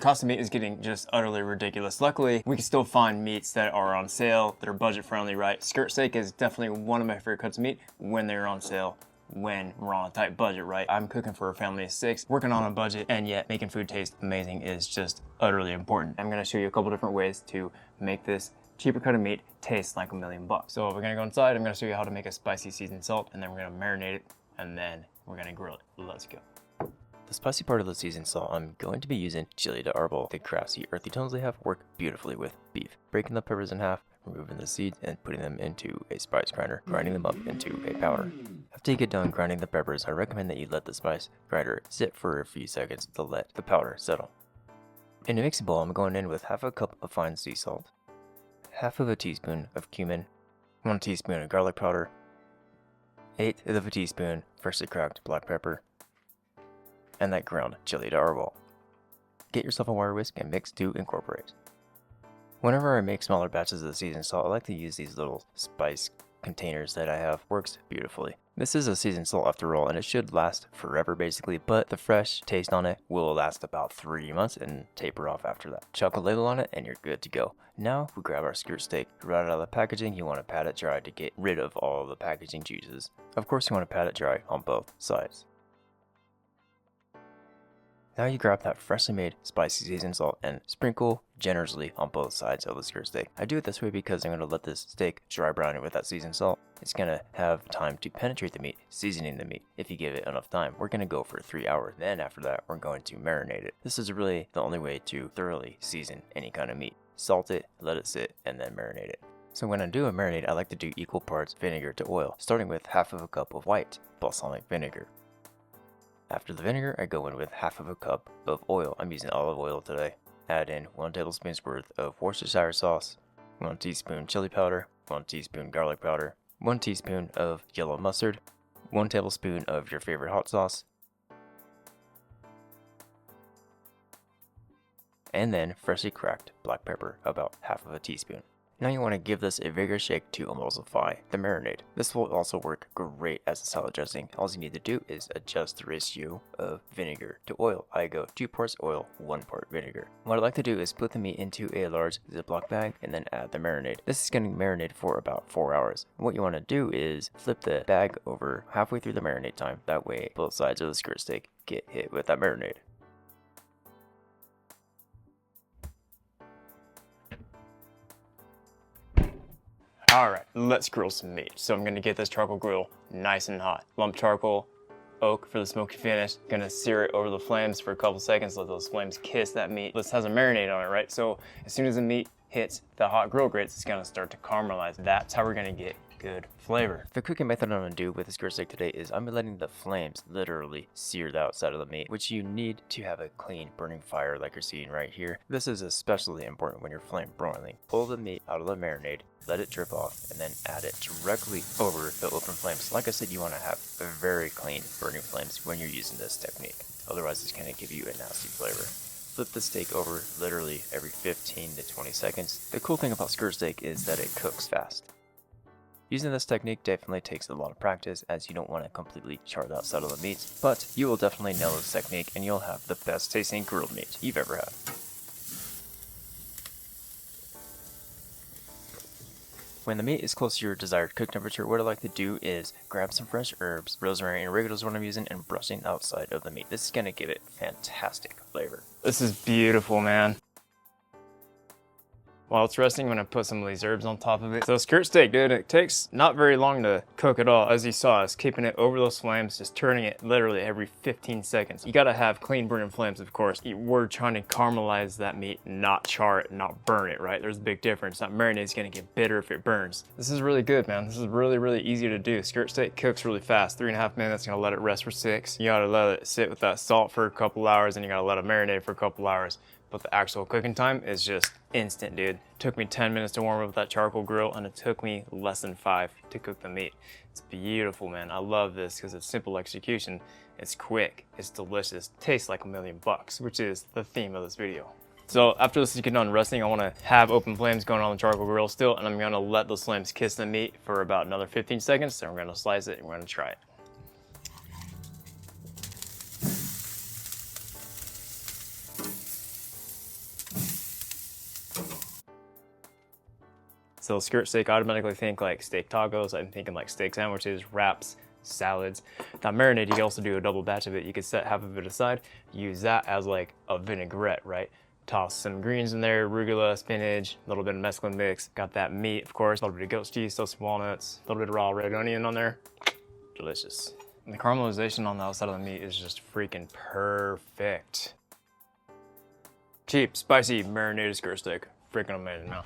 Cost of meat is getting just utterly ridiculous. Luckily, we can still find meats that are on sale, that are budget friendly, right? Skirt steak is definitely one of my favorite cuts of meat when they're on sale, when we're on a tight budget, right? I'm cooking for a family of 6, working on a budget, and yet making food taste amazing is just utterly important. I'm gonna show you a couple different ways to make this cheaper cut of meat taste like $1,000,000. So we're gonna go inside, I'm gonna show you how to make a spicy seasoned salt, and then we're gonna marinate it, and then we're gonna grill it. Let's go. The spicy part of the seasoned salt, I'm going to be using chili de arbol. The crafty, earthy tones they have work beautifully with beef. Breaking the peppers in half, removing the seeds, and putting them into a spice grinder, grinding them up into a powder. After you get done grinding the peppers, I recommend that you let the spice grinder sit for a few seconds to let the powder settle. In a mixing bowl, I'm going in with half a cup of fine sea salt, half of a teaspoon of cumin, 1 teaspoon of garlic powder, 1/8 of a teaspoon freshly cracked black pepper, and that ground chili de arbol. Get yourself a wire whisk and mix to incorporate. Whenever I make smaller batches of the seasoned salt, I like to use these little spice containers that I have. Works beautifully. This is a seasoned salt after all, and it should last forever basically, but the fresh taste on it will last about 3 months and taper off after that. Chuck a label on it and you're good to go. Now we grab our skirt steak. Right out of the packaging, you want to pat it dry to get rid of all the packaging juices. Of course, you want to pat it dry on both sides. Now you grab that freshly made spicy seasoned salt and sprinkle generously on both sides of the skirt steak. I do it this way because I'm going to let this steak dry brown it with that seasoned salt. It's going to have time to penetrate the meat, seasoning the meat. If you give it enough time, we're going to go for 3 hours. Then after that, we're going to marinate it. This is really the only way to thoroughly season any kind of meat. Salt it, let it sit, and then marinate it. So when I do a marinade, I like to do equal parts vinegar to oil, starting with half of a cup of white balsamic vinegar. After the vinegar, I go in with half of a cup of oil. I'm using olive oil today. Add in 1 tablespoon's worth of Worcestershire sauce, 1 teaspoon chili powder, 1 teaspoon garlic powder, 1 teaspoon of yellow mustard, 1 tablespoon of your favorite hot sauce, and then freshly cracked black pepper, about half of a teaspoon. Now you want to give this a vigorous shake to emulsify the marinade. This will also work great as a salad dressing. All you need to do is adjust the ratio of vinegar to oil. I go 2 parts oil, 1 part vinegar. What I like to do is put the meat into a large Ziploc bag and then add the marinade. This is going to marinate for about 4 hours. What you want to do is flip the bag over halfway through the marinade time. That way both sides of the skirt steak get hit with that marinade. Alright, let's grill some meat. So I'm gonna get this charcoal grill nice and hot. Lump charcoal, oak for the smoky finish. Gonna sear it over the flames for a couple seconds, let those flames kiss that meat. This has a marinade on it, right? So as soon as the meat hits the hot grill grates, it's gonna start to caramelize. That's how we're gonna get good flavor. The cooking method I'm going to do with the skirt steak today is I'm letting the flames literally sear the outside of the meat, which you need to have a clean burning fire like you're seeing right here. This is especially important when you're flame broiling. Pull the meat out of the marinade, let it drip off, and then add it directly over the open flames. Like I said, you want to have very clean burning flames when you're using this technique. Otherwise, it's going to give you a nasty flavor. Flip the steak over literally every 15 to 20 seconds. The cool thing about skirt steak is that it cooks fast. Using this technique definitely takes a lot of practice, as you don't want to completely char the outside of the meat, but you will definitely nail this technique and you'll have the best tasting grilled meat you've ever had. When the meat is close to your desired cook temperature, what I like to do is grab some fresh herbs, rosemary and oregano is what I'm using, and brushing the outside of the meat. This is going to give it fantastic flavor. This is beautiful, man. While it's resting, I'm gonna put some of these herbs on top of it. So skirt steak, dude, it takes not very long to cook at all. As you saw, it's keeping it over those flames, just turning it literally every 15 seconds. You gotta have clean burning flames, of course. We're trying to caramelize that meat, not char it, not burn it, right? There's a big difference. That marinade is gonna get bitter if it burns. This is really good, man. This is really, really easy to do. Skirt steak cooks really fast, 3.5 minutes, gonna let it rest for 6. You gotta let it sit with that salt for a couple hours, and you gotta let it marinate for a couple hours. But the actual cooking time is just instant, dude. It took me 10 minutes to warm up that charcoal grill, and it took me less than 5 to cook the meat. It's beautiful, man. I love this because it's simple execution. It's quick, it's delicious, tastes like $1,000,000, which is the theme of this video. So after this is getting done resting, I want to have open flames going on the charcoal grill still, and I'm going to let those flames kiss the meat for about another 15 seconds. Then we're going to slice it and we're going to try it. So skirt steak, I automatically think like steak tacos. I'm thinking like steak sandwiches, wraps, salads. Now marinade, you can also do a double batch of it. You could set half of it aside, use that as like a vinaigrette, right? Toss some greens in there, arugula, spinach, a little bit of mesclun mix. Got that meat, of course, a little bit of goat's cheese, toasted walnuts, a little bit of raw red onion on there. Delicious. And the caramelization on the outside of the meat is just freaking perfect. Cheap, spicy, marinated skirt steak. Freaking amazing now.